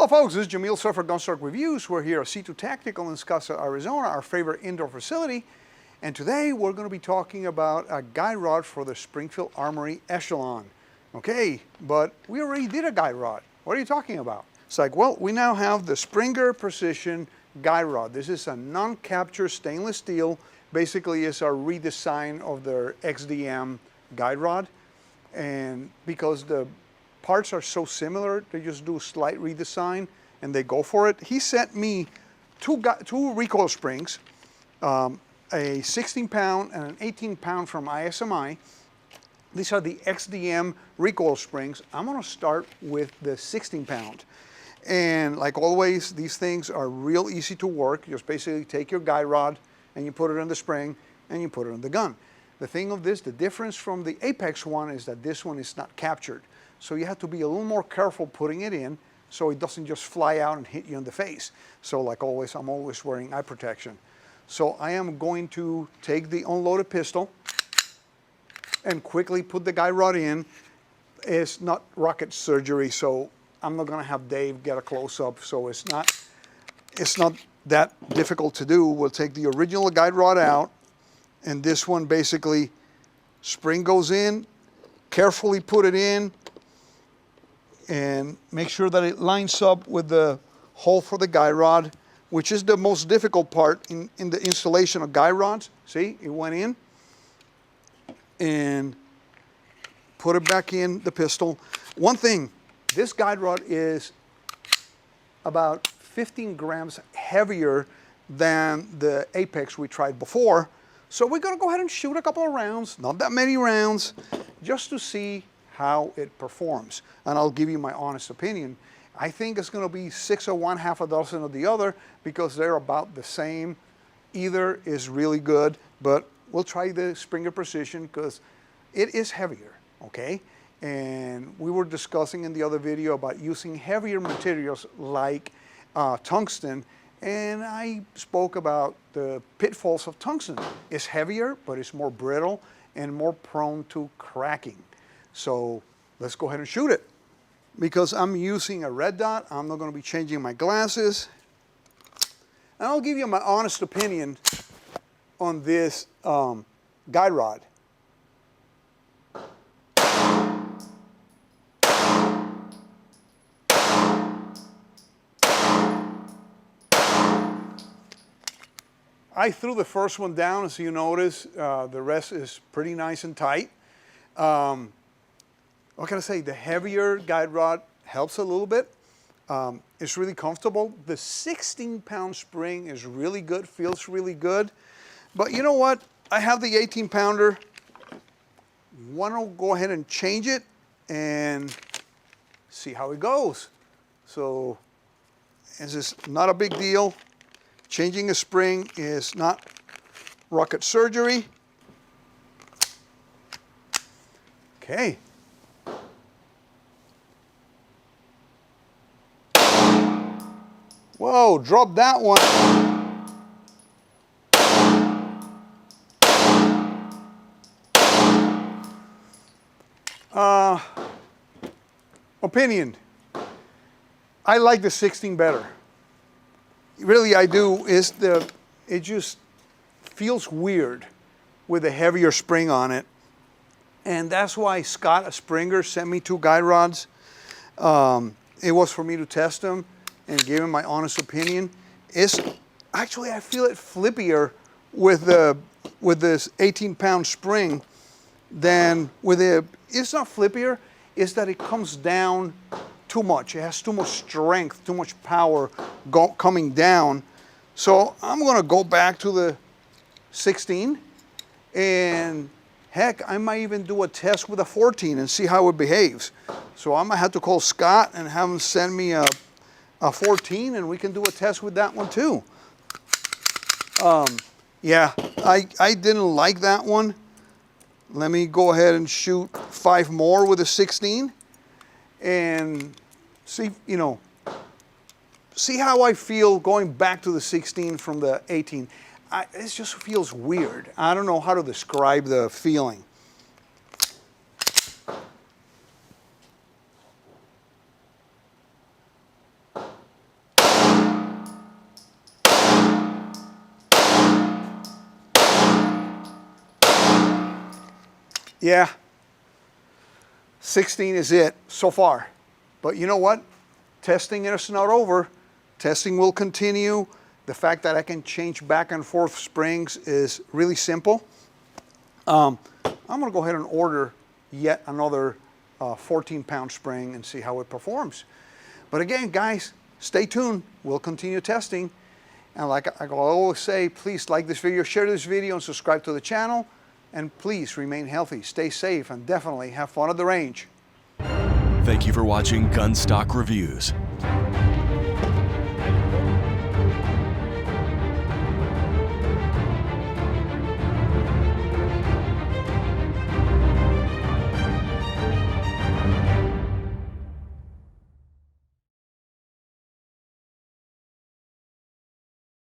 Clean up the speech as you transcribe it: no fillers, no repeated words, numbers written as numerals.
Hello folks, this is Jamil Surfer Gunstock Reviews. We're here at C2 Tactical in Scottsdale, Arizona, our favorite indoor facility. And today we're going to be talking about a guide rod for the Springfield Armory Echelon. Okay, but we already did a guide rod. What are you talking about? It's like, well, we now have the Springer Precision guide rod. This is a non-capture stainless steel. Basically, it's a redesign of their XDM guide rod. And because the parts are so similar, they just do a slight redesign and they go for it. He sent me two recoil springs, a 16 pound and an 18 pound from ISMI. These are the XDM recoil springs. I'm gonna start with the 16 pound. And like always, these things are real easy to work. You just basically take your guide rod and you put it in the spring and you put it in the gun. The thing of this, the difference from the Apex one is that this one is not captured. So you have to be a little more careful putting it in so it doesn't just fly out and hit you in the face. So like always, I'm always wearing eye protection. So I am going to take the unloaded pistol and quickly put the guide rod in. It's not rocket surgery, so I'm not gonna have Dave get a close-up, so it's not that difficult to do. We'll take the original guide rod out, and this one basically, spring goes in, carefully put it in, and make sure that it lines up with the hole for the guide rod, which is the most difficult part in the installation of guide rods. See, it went in, and put it back in the pistol. One thing, this guide rod is about 15 grams heavier than the Apex we tried before. So we're gonna go ahead and shoot a couple of rounds, not that many rounds, just to see how it performs. And I'll give you my honest opinion. I think it's gonna be 6 of one, half a dozen of the other, because they're about the same. Either is really good, but we'll try the Springer Precision because it is heavier, okay? And we were discussing in the other video about using heavier materials like tungsten, and I spoke about the pitfalls of tungsten. It's heavier, but it's more brittle and more prone to cracking. So let's go ahead and shoot it. Because I'm using a red dot, I'm not going to be changing my glasses. And I'll give you my honest opinion on this guide rod. I threw the first one down, as you notice. The rest is pretty nice and tight. What can I say? The heavier guide rod helps a little bit. It's really comfortable. The 16 pound spring is really good, feels really good. But you know what? I have the 18 pounder. Why don't go ahead and change it and see how it goes. So this is not a big deal. Changing a spring is not rocket surgery. Okay. Whoa, drop that one. Opinion. I like the 16 better. Really, I do. It just feels weird with a heavier spring on it. And that's why Scott, a Springer, sent me 2 guide rods. It was for me to test them and give him my honest opinion. Actually, I feel it flippier with this 18 pound spring than with it's not flippier, it's that it comes down too much. It has too much strength, too much power coming down. So I'm gonna go back to the 16, and heck, I might even do a test with a 14 and see how it behaves. So I might have to call Scott and have him send me a 14, and we can do a test with that one too. Yeah, I didn't like that one. Let me go ahead and shoot 5 more with a 16 and see, see how I feel going back to the 16 from the 18. It just feels weird. I don't know how to describe the feeling. Yeah, 16 is it so far. But you know what? Testing is not over. Testing will continue. The fact that I can change back and forth springs is really simple. I'm going to go ahead and order yet another 14-pound spring and see how it performs. But again, guys, stay tuned. We'll continue testing. And like I always say, please like this video, share this video, and subscribe to the channel. And please remain healthy, stay safe, and definitely have fun at the range. Thank you for watching Gunstock Reviews.